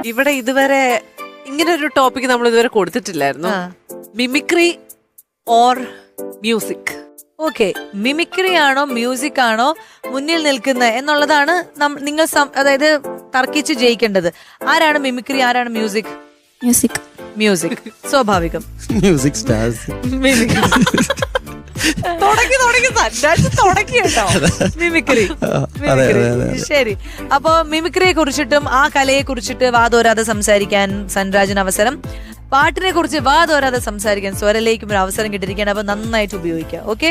ഇവിടെ ഇതുവരെ ഇങ്ങനെ ഒരു ടോപ്പിക് നമ്മൾ ഇതുവരെ കൊടുത്തിട്ടില്ലായിരുന്നു. Mimicry or music. Okay, mimicry ആണോ മ്യൂസിക് ആണോ മുന്നിൽ നിൽക്കുന്നത് എന്നുള്ളതാണ് നിങ്ങൾ അതായത് തർക്കിച്ച് ജയിക്കേണ്ടത്. ആരാണ് മിമിക്രി, ആരാണ് മ്യൂസിക്? മ്യൂസിക്. മ്യൂസിക് സ്വാഭാവികം. Music stars. മിമിക്രി. ശരി, അപ്പൊ മിമിക്രിയെ കുറിച്ചിട്ടും ആ കലയെ കുറിച്ചിട്ട് വാതോരാതെ സംസാരിക്കാൻ സൻരാജിന് അവസരം, പാട്ടിനെ കുറിച്ച് വാതോരാതെ സംസാരിക്കാൻ സ്വരലേക്കും ഒരു അവസരം കിട്ടിയിരിക്കുകയാണ്. അപ്പൊ നന്നായിട്ട് ഉപയോഗിക്കാം. Okay,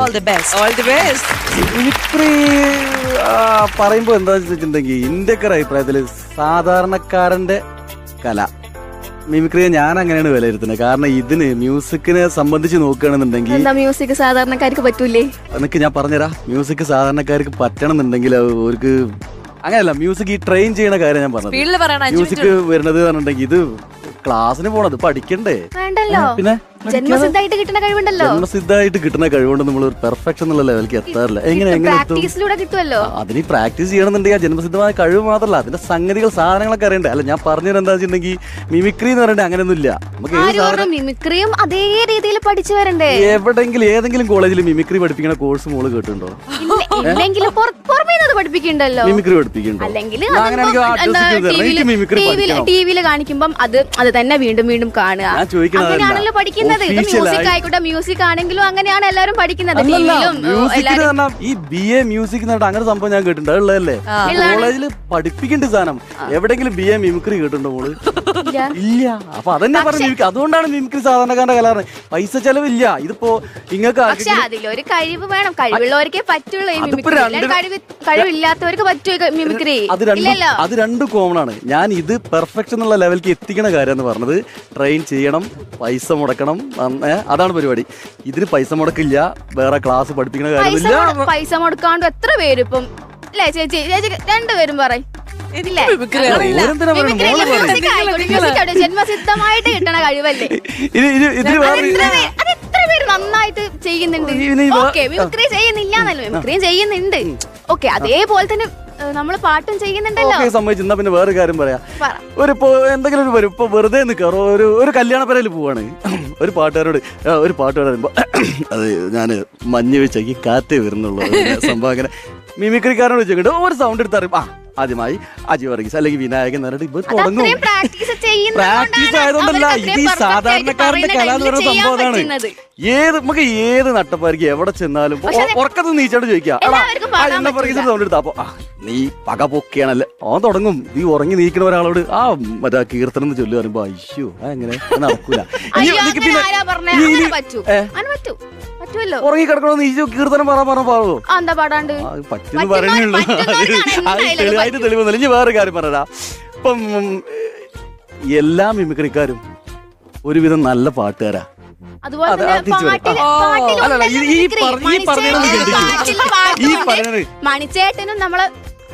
all the best. All the best. Mimicry പറയുമ്പോ എന്താ വെച്ചിട്ടുണ്ടെങ്കിൽ ഇന്ത്യക്കാരുടെ അഭിപ്രായത്തില് സാധാരണക്കാരന്റെ കല മിമിക്രിയെ ഞാൻ അങ്ങനെയാണ് വിലയിരുത്തുന്നത്. കാരണം ഇതിന് മ്യൂസിക്കിനെ സംബന്ധിച്ച് നോക്കുകയാണെന്നുണ്ടെങ്കിൽ മ്യൂസിക് സാധാരണക്കാർക്ക് പറ്റൂലേ? എന്നൊക്കെ ഞാൻ പറഞ്ഞുതരാം. മ്യൂസിക് സാധാരണക്കാർക്ക് പറ്റണമെന്നുണ്ടെങ്കിൽ അവർക്ക് അങ്ങനെയല്ല. മ്യൂസിക് ഈ ട്രെയിൻ ചെയ്യണ കാര്യം ഞാൻ പറഞ്ഞത്. മ്യൂസിക് വരുന്നത് പറഞ്ഞിട്ടുണ്ടെങ്കിൽ ഇത് ക്ലാസ്സിന് പോണത് പഠിക്കണ്ടേ? വേണ്ടല്ലോ. പിന്നെ ജന്മസിദ്ധമായിട്ട് കിട്ടുന്ന കഴിവുണ്ടല്ലോ. ജന്മസിദ്ധമായിട്ട് കിട്ടുന്ന കഴിവുകൊണ്ട് നമ്മൾ ഒരു പെർഫെക്ഷൻ എന്നുള്ള ലെവലിലേക്ക് എത്താറില്ല. എങ്ങനെ പ്രാക്ടീസിലൂടെ കിട്ടുമല്ലോ. അതിന് പ്രാക്ടീസ് ചെയ്യണമെന്നുണ്ടെങ്കിൽ ജന്മസിദ്ധമായ കഴിവ് മാത്രമല്ല, അതിന്റെ സംഗതികൾ സാധനങ്ങളൊക്കെ അറിയണ്ടേ? അല്ല, ഞാൻ പറഞ്ഞത് എന്താ വെച്ചിട്ടുണ്ടെങ്കിൽ മിമിക്രി എന്ന് പറയണ്ടേ അങ്ങനെയൊന്നും ഇല്ല. നമുക്ക് മിമിക്രിയും അതേ രീതിയിൽ പഠിച്ചു വരണ്ടേ? എവിടെങ്കിലും ഏതെങ്കിലും കോളേജിൽ മിമിക്രി പഠിപ്പിക്കുന്ന കോഴ്സ് മോള് കേട്ടിട്ടുണ്ടോ? പഠിപ്പിക്കണ്ടല്ലോ. മിമിക്രി പഠിപ്പിക്കണ്ടോ? അല്ലെങ്കിൽ ടിവിയിൽ കാണിക്കുമ്പം അത് തന്നെ വീണ്ടും വീണ്ടും കാണുക, അങ്ങനെയാണല്ലോ പഠിക്കുന്നത്. മ്യൂസിക് ആയിക്കോട്ടെ, മ്യൂസിക് ആണെങ്കിലും അങ്ങനെയാണ് എല്ലാവരും പഠിക്കുന്നത്. ഈ BA മ്യൂസിക് അങ്ങനെ സംഭവം ഞാൻ കേട്ടിട്ടുണ്ട്. ഉള്ളതല്ലേ കോളേജിൽ പഠിപ്പിക്കേണ്ട സാധനം. എവിടെങ്കിലും BA മിമിക്രി കേട്ടിട്ടുണ്ടോ മോള്? ഇല്ല. അപ്പൊ അതെന്നെ പറഞ്ഞു. അതുകൊണ്ടാണ് മിമിക്രി സാധാരണക്കാരന്റെ കലാറ്. പൈസ ചെലവില്ല. ഇതിപ്പോ നിങ്ങൾക്ക് അതിലൊരു കഴിവ് വേണം. കഴിവുള്ളവർക്കേ പറ്റുള്ളൂ ഈ മിമിക്രി. കഴിവില്ലാത്തവർക്ക് പറ്റുമോ മിമിക്രി? അത് രണ്ടും കോമൺ ആണ്. ഞാൻ ഇത് പെർഫെക്ഷൻ എന്നുള്ള ലെവലിലേക്ക് എത്തിക്കണ കാര്യം എന്ന് പറഞ്ഞത് ട്രെയിൻ ചെയ്യണം, പൈസ മുടക്കണം, അതാണ് പരിപാടി. ഇതിന് പൈസ മുടക്കില്ല, വേറെ ക്ലാസ് പഠിപ്പിക്കുന്ന കാര്യമില്ല. പൈസ മുടക്കാണ്ട് എത്ര പേര് ഇപ്പം അല്ലേ ചേച്ചി? ചേച്ചി രണ്ടുപേരും പറയും ജന്മസിദ്ധമായിട്ട് കിട്ടണ കഴിവല്ലേ? അതെത്ര പേര് നന്നായിട്ട് ചെയ്യുന്നുണ്ട്. ഓക്കെ, മിമിക്രി ചെയ്യുന്നില്ല എന്നല്ല, മിമിക്രിയും ചെയ്യുന്നുണ്ട്. ഓക്കെ, അതേപോലെ തന്നെ നമ്മള് പാട്ടും ചെയ്യുന്നുണ്ടല്ലോ. സമ്മതിച്ചു. പിന്നെ വേറെ കാര്യം പറയാം. എന്തെങ്കിലും വരും. ഇപ്പൊ വെറുതെ നിൽക്കാറോ ഒരു കല്യാണ പേരയിൽ പോവാണ്. ഒരു പാട്ടുകാരോട് പറയുമ്പോ അത് ഞാന് മഞ്ഞ് വെച്ചാക്കി കാറ്റേ വരുന്നുള്ളൂ സംഭവം. അങ്ങനെ മിമിക്രിക്കാരോട് വെച്ചിട്ട് ഒരു സൗണ്ട് എടുത്തറിയും. ആദ്യമായി അജി വർഗീസ് അല്ലെങ്കിൽ വിനായകൻ എന്ന് പറഞ്ഞിട്ട് ഇവർ തുടങ്ങും. പ്രാക്ടീസ് ആയതുകൊണ്ടല്ല, ഇത് ഈ സാധാരണക്കാരന്റെ കല എന്ന് പറയുന്ന സംഭവം അതാണ്. നമുക്ക് ഏത് നട്ടപ്പായിരിക്കും എവിടെ ചെന്നാലും ഉറക്കത്ത് നീച്ചോട് ചോദിക്കാം, എന്നെ വർഗീസ് സൗണ്ട് എടുത്താ അപ്പൊ നീ പക പൊക്കിയാണല്ലേ അവൻ തുടങ്ങും. ഈ ഉറങ്ങി നീക്കുന്ന ഒരാളോട് മറ്റേ കീർത്തനം എന്ന് ചൊല്ലി പറയുമ്പോ അയ്യോ അങ്ങനെ നടക്കൂല. ഉറങ്ങി കിടക്കണോ നീ കീർത്തനം പാടുവോ? പറ്റുന്നു പറയുന്നുള്ളൂ. തെളിവായിട്ട് തെളിവൊന്നുമില്ല. ഇനി വേറെ കാര്യം പറയാ. ഇപ്പം എല്ലാ മിമിക്രിക്കാരും ഒരുവിധം നല്ല പാട്ടുകാരാ.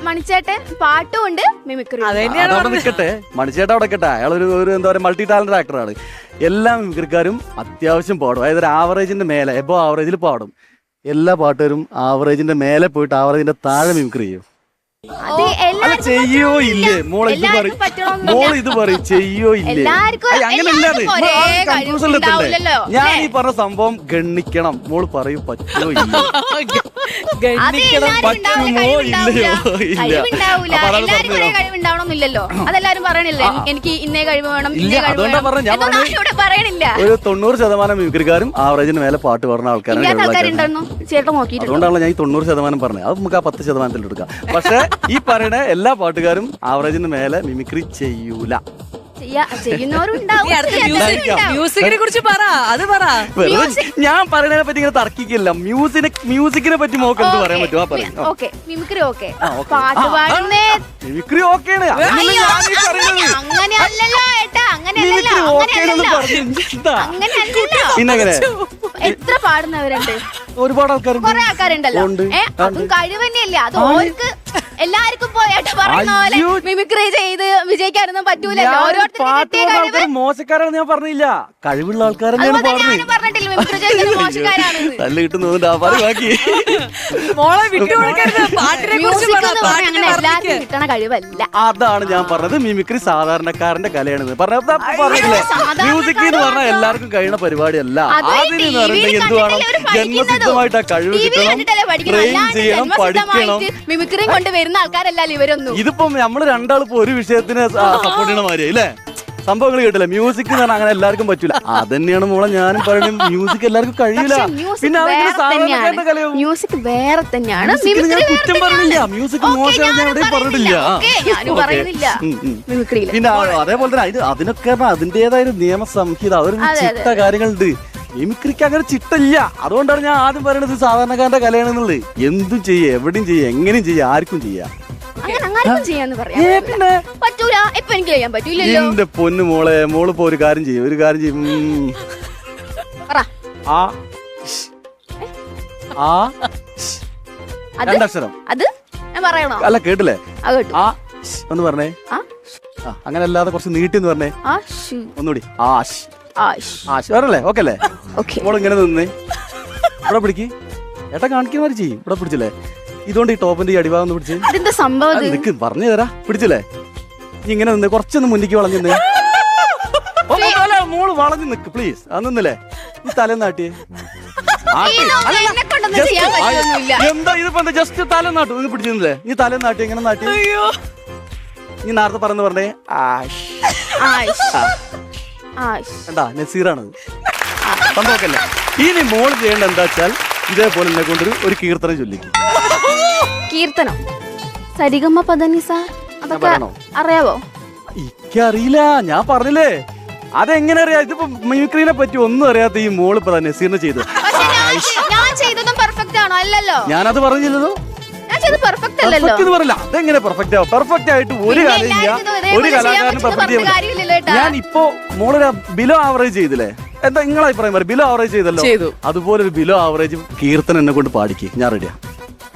മണിച്ചേട്ടൻ പാട്ടുമുണ്ട്, മിമിക്രി. നിൽക്കട്ടെ, മണിച്ചേട്ടൻ അവിടെ നിൽക്കട്ടെ. അയാൾ ഒരു എന്താ പറയുക മൾട്ടി ടാലന്റ് ആക്ടറാണ്. എല്ലാ മിമിക്രിക്കാരും അത്യാവശ്യം പാടും. അതായത് ആവറേജിന്റെ മേലെ എബോ ആവറേജിൽ പാടും. എല്ലാ പാട്ടുകാരും ആവറേജിന്റെ മേലെ പോയിട്ട് ആവറേജിന്റെ താഴെ മിമിക്രി ചെയ്യും. ചെയ്യോ ഇല്ലേ മോളെ? ഇത് പറയും ചെയ്യോ ഇല്ലേ? അങ്ങനെയല്ലാതെ കൺഫ്യൂഷൻ എത്തണ്ടേ? ഞാൻ ഈ പറഞ്ഞ സംഭവം ഗണ്ണിക്കണം. മോള് പറയൂ പറ്റുമോ ഇല്ലയോ? പറ്റുമോ ഇല്ലയോ? കഴിവുണ്ടാവണമെന്നില്ലല്ലോ, അതെല്ലാരും പറയണില്ലേ എനിക്ക് ഇന്നേ കഴിവ് വേണം. അതുകൊണ്ടാ പറഞ്ഞ ഞാൻ പറയണില്ല. ഒരു 90% മിമിക്രിക്കാരും ആവറേജിന് മേലെ പാട്ട് പറഞ്ഞ ആൾക്കാരാണ്. അതുകൊണ്ടാണല്ലോ ഞാൻ ഈ 90% പറഞ്ഞത്. അത് നമുക്ക് ആ 10% എടുക്കാം. പക്ഷെ ഈ പറയുന്ന എല്ലാ പാട്ടുകാരും ആവറേജിന് മേലെ മിമിക്രി ചെയ്യൂല. മ്യൂസിക്കിനെ കുറിച്ച് പറ. ഞാൻ പറയുന്നതിനെ പറ്റി ഇങ്ങനെ തർക്കിക്കില്ല. മ്യൂസിക്കിനെ പറ്റി മോക്ക് എന്ത് പറയാൻ പറ്റുമോ? മിമിക്രി ഓക്കെയാണ്. പിന്നെ എത്ര പാടുന്നവരുണ്ട്? ഒരുപാട് ആൾക്കാരുണ്ടല്ലോ. അതും കഴിവ് തന്നെയല്ലേ? അത് ഓർക്ക് എല്ലാവർക്കും പോയിട്ട് പറയുന്ന പോലെ അയ്യോ. മിമിക്രി ചെയ്ത് വിജയിക്കാനൊന്നും പറ്റൂലല്ലോ. ഞാൻ ഓരോരുത്തർക്ക് പാട്ട് കിട്ടിയ പാടുന്ന കഴിവ്. ആൾക്കാർ മോശക്കാരാണെന്ന് ഞാൻ പറഞ്ഞില്ല, കഴിവുള്ള ആൾക്കാരെന്നെ അതുപോലെ തന്നെ പാടുന്നത്. ഞാനും പറഞ്ഞിട്ടില്ല മിമിക്രി ചെയ്യുന്നത് മോശക്കാരാണെന്ന്. തല്ല് കിട്ടുന്നുണ്ട് ആ പറ ബാക്കി. മോളെ വിട്ടുകൊടുക്കരുത്. പാട്ടിനെ കുറിച്ച് മ്യൂസിക് പറ, എന്ന് പറഞ്ഞാൽ പാട്ടിനെ അങ്ങനെ എല്ലാവർക്കും വർണ്ണിക്ക്. കിട്ടണ കഴിവല്ല. അതാണ് ഞാൻ പറഞ്ഞത്, മിമിക്രി സാധാരണക്കാരന്റെ കലയാണെന്ന് പറഞ്ഞില്ലേ. സാധാരണക്കാരൻ മ്യൂസിക് എന്ന് പറഞ്ഞാൽ എല്ലാവർക്കും കഴിയുന്ന പരിപാടിയല്ല. അത് അതിന് TV പറഞ്ഞിട്ടുണ്ടെങ്കിൽ എന്ത് വേണം, കണ്ടിട്ടല്ലേ അവര് ജന്മസിദ്ധമായിട്ട് ആ കഴിവ് TV കിട്ടണം, കണ്ടിട്ടല്ലേ പഠിക്കണം. ട്രെയിൻ അല്ലാണ്ട് ചെയ്യണം, പഠിക്കണം. ജന്മസിദ്ധമായിട്ട് മിമിക്രിയും കൊണ്ട് വരുന്ന ആൾക്കാരല്ലല്ലോ ഇവരൊന്നും. ഇതിപ്പോ നമ്മള് രണ്ടാളിപ്പോ ഒരു വിഷയത്തിന് സപ്പോർട്ട് ചെയ്യണ മാതിരി അല്ലേ സംഭവങ്ങൾ കേട്ടില്ല. മ്യൂസിക് എന്ന് പറഞ്ഞാൽ അങ്ങനെ എല്ലാവർക്കും പറ്റൂല. അതന്നെയാണ് മോളെ ഞാനും പറയുന്നത്, മ്യൂസിക് എല്ലാവർക്കും കഴിയില്ല. പക്ഷേ മ്യൂസിക് പിന്നെ വേറെ അതെങ്ങനെ സാധാരണക്കാരന്റെ തന്നെയാണ്. കലയാവും? മ്യൂസിക് വേറെ തന്നെയാണ്. മ്യൂസിക്കിന് ഞാൻ മിമിക്രി കുറ്റം വേറെ പറഞ്ഞില്ല, തന്നെയാണ്. മ്യൂസിക് ഓക്കേ, മോശമാണ് ഞാൻ ഞാനും എവിടെയും പറഞ്ഞിട്ടില്ല. ഓക്കേ, ഞാനും ഓക്കേ. പറയുന്നില്ല. മിമിക്രിയിൽ പിന്നെ അതേപോലെ തന്നെ അതിനൊക്കെ പറഞ്ഞാൽ അതിന്റേതായ ഒരു നിയമസംഹിത, അതൊരു അതെ, ചിട്ട കാര്യങ്ങളുണ്ട്. മിമിക്രിക്ക് അങ്ങനെ ചിട്ടില്ല. അതുകൊണ്ടാണ് ഞാൻ ആദ്യം പറയുന്നത് സാധാരണക്കാരന്റെ കലയാണെന്നുള്ളത്. എന്തും ചെയ്യ, എവിടെയും ചെയ്യ, എങ്ങനെയും ചെയ്യ, ആർക്കും ചെയ്യാം. അങ്ങനെ അങ്ങാർക്കും ചെയ്യാന്ന് പറയാം പിന്നെ പറ്റൂല. ഇപ്പൊ എനിക്ക് ചെയ്യാൻ പറ്റൂലല്ലോ. എന്റെ പൊന്നു മോളിപ്പോ ഒരു കാര്യം ചെയ്യും. പറ. ആ ആ അത് രണ്ടക്ഷരം. അത് ഞാൻ പറയണോ? അല്ല കേട്ടില്ലേ? അത് കേട്ടു. ആ ഒന്ന് പറഞ്ഞേ. ആ അങ്ങനെ അല്ലാതെ കുറച്ച് നീട്ടിന്ന് പറഞ്ഞേ. ആ ഷു ഒന്നുകൂടി. Ash ash. ആഷ് വേറല്ലേ? ഓക്കെ അല്ലേ? ഓക്കെ. മോൾ ഇങ്ങനെ നിന്നേ, ഇവിടെ പിടിക്ക്. ഏട്ടാ കാണിക്കുന്ന മാതിരി ചെയ്യും. ഇവിടെ പിടിച്ചില്ലേ? ഇതുകൊണ്ട് ഈ ടോപ്പിന്റെ ഈ അടിഭാഗം ഒന്ന് പിടിച്ച് അതെന്താ സംഭവം ഇത്? നിക്ക് പറഞ്ഞു തരാ. പിടിച്ചില്ലേ? നീ ഇങ്ങനെ നിന്ന് കുറച്ചൊന്ന് മുന്നിക്ക് വളഞ്ഞു നിന്നേ. മോള് വളഞ്ഞു നിക്ക് പ്ലീസ്. അത് നിന്നില്ലേ? നീ തല നാട്ടിയേ. ഇതൊന്നും എന്നെ കൊണ്ടൊന്നും ചെയ്യാൻ പറ്റുമൊന്നുമില്ല. എന്താ ഇതിപ്പോ എന്താ ജസ്റ്റ് തല നാട്ടു. ഇത് പിടിച്ചിരുന്നില്ലേ? നീ തല നാട്ടി എങ്ങനെ നാട്ടി? നീ നേരത്തെ പറഞ്ഞേ ആഷ്. ആഷ്. ആഷ്. എന്താ നസീറാണത് സംഭവമൊക്കെയല്ലേ? ഇനി മോള് ചെയ്യേണ്ട എന്താ വെച്ചാൽ ഇതേപോലെ എന്നെ കൊണ്ടൊരു ഒരു കീർത്തനം ചൊല്ലിക്കും. കീർത്തനം സരിഗമ പദനിസ അതൊക്കെ പറയണോ? അറിയാവോ? എനിക്കറിയില്ല, ഞാൻ പറഞ്ഞില്ലേ. അതെങ്ങനെ അറിയാം? ഇതിപ്പോ മിമിക്രീനെ പറ്റി ഒന്നും അറിയാത്ത ഈ മോള് ഇപ്പൊ നസീറിനെ ചെയ്തു. പക്ഷേ ഞാൻ ചെയ്തതും പെർഫെക്റ്റ് ആണോ? അല്ലല്ലോ. ഞാനത് പറഞ്ഞില്ലല്ലോ. ഞാൻ ചെയ്തത് പെർഫെക്റ്റ് അല്ലല്ലോ. പെർഫെക്റ്റ് എന്ന് പറയില്ല. അതെങ്ങനെ പെർഫെക്റ്റ് ആവും? പെർഫെക്റ്റ് ആയിട്ട് ഒരു പിന്നെ കാര്യം ഇല്ല, എല്ലാവരും ഇതേപോലെ ഒരു ചെയ്യാൻ കലാകാരന് പറ്റുമെന്ന് പെർഫെക്റ്റ് പറഞ്ഞ കാര്യമില്ലല്ലോ ചെയ്യാൻ. ഏട്ടാ. ഞാൻ ഇപ്പോ മോളൊരു ബിലോ ആവറേജ് ചെയ്തില്ലേ? എന്താ നിങ്ങളെ അഭിപ്രായം പറയും? ബിലോ ആവറേജ് ചെയ്തല്ലോ. ചെയ്തു. അതുപോലെ ഒരു ബിലോ ആവറേജ് കീർത്തനം എന്നെ കൊണ്ട് പാടിക്ക്, ഞാൻ റെഡിയാ.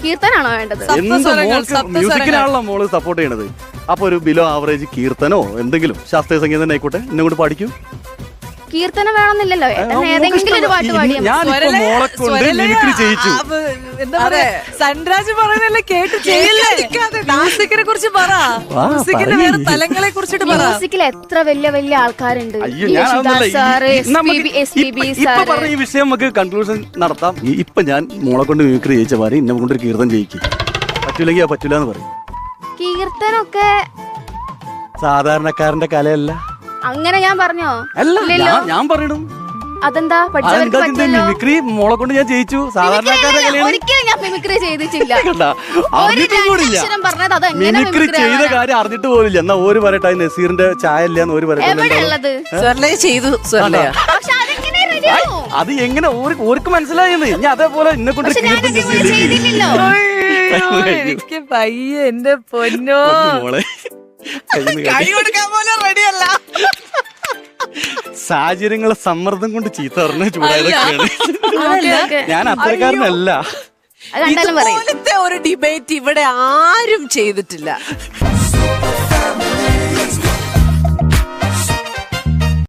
കീർത്തനാണോ വേണ്ടത്? എന്ത് സപ്തസ്വരങ്ങൾ, മോൾക്ക് സപ്തസ്വരങ്ങൾ. മ്യൂസിക്കിനാണല്ലോ മോള് സപ്പോർട്ട് ചെയ്യണത്. അപ്പൊ ഒരു ബിലോ ആവറേജ് കീർത്തനോ എന്തെങ്കിലും ശാസ്ത്രീയ സംഗീതം തന്നെ ആയിക്കോട്ടെ, എന്നെ കൊണ്ട് പാടിക്കും. കീർത്തനം വേണമെന്നില്ലല്ലോ. ഏട്ടൻ ഏതെങ്കിലും ഒരു പാട്ട് പാടിയാ മതി. ഞാനിപ്പോ മോളെ കൊണ്ട് മിമിക്രി ചെയ്യിച്ചു. എന്താ പറയാ, സൻരാജ് പറയുന്നല്ലേ കേട്ട് ചെയ്യല്ലേ? മ്യൂസിക്കിനെ കുറിച്ച് പറ, മ്യൂസിക്കിന്റെ വേറെ തലങ്ങളെ കുറിച്ചിട്ട് പറ. മ്യൂസിക്കിൽ എത്ര വലിയ വലിയ ആൾക്കാരുണ്ട്. അയ്യോ ഞാൻ അതൊന്നുമല്ല. ഇപ്പൊ പറഞ്ഞ ഈ വിഷയം നമുക്ക് കൺക്ലൂഷൻ നടത്താം. ഇപ്പൊ ഞാൻ മോളെ കൊണ്ട് മിമിക്രി ചെയ്യിച്ച മാറി എന്നെ കൊണ്ടൊരു കീർത്തനം ചെയ്യിക്കും. പറ്റൂലെങ്കിൽ പറ്റൂല എന്ന് പറയും. കീർത്തനൊക്കെ സാധാരണക്കാരന്റെ കലയല്ല. അങ്ങനെ ഞാൻ പറഞ്ഞോ? അല്ല ഇല്ലല്ലോ. ഞാൻ പറയണം. അതെന്താ പഠിച്ചവർക്ക് അതെന്താ പറ്റില്ലല്ലോ. മിമിക്രി മോളെ കൊണ്ട് ഞാൻ ചെയ്യിച്ചു. സാധാരണക്കാരന്റെ കലയാണ്. ഒരിക്കലും ഞാൻ മിമിക്രി ചെയ്തിട്ടില്ല. കണ്ടാ? ഒരു അറിഞ്ഞിട്ടും കൂടില്ല. രണ്ടക്ഷരം പറഞ്ഞത് അത് എങ്ങനെ മിമിക്രി മിമിക്രി ചെയ്ത ആവാനാ? കാര്യം അറിഞ്ഞിട്ട് പോലില്ല. എന്നാ ഒരു പറയട്ടെ, നസീറിന്റെ ചായ ഇല്ലാന്ന് ഒരു എവിടെ പറയട്ടെ. ഉള്ളത്? സ്വർലയ ചെയ്തു. സ്വർലയ പക്ഷെ അതെങ്ങനെ റെഡിയാവും? അത് എങ്ങനെ ഓർക്ക് മനസ്സിലായെന്ന്. ഞാൻ അതേപോലെ എന്നെ കൊണ്ട് പക്ഷെ ഞാൻ കീർത്തനം ഇതുപോലെ ചെയ്തില്ലല്ലോ. എനിക്ക് പയ്യെ എന്റെ പൊന്നോ. മോളെ കയ്യിന്ന് കൈ കടി. കൊടുക്കാൻ പോലും റെഡിയല്ല. സാഹചര്യങ്ങളെ സമ്മർദ്ദം കൊണ്ട് ചീത്ത പറഞ്ഞ ചൂടായതൊക്കെയാണ്. Okay, okay. ഞാൻ അത്രക്കാരനല്ല. അത് കണ്ടാലും പറയും. ഇതുപോലത്തെ ഒരു ഡിബേറ്റ് ഇവിടെ ആരും ചെയ്തിട്ടില്ല.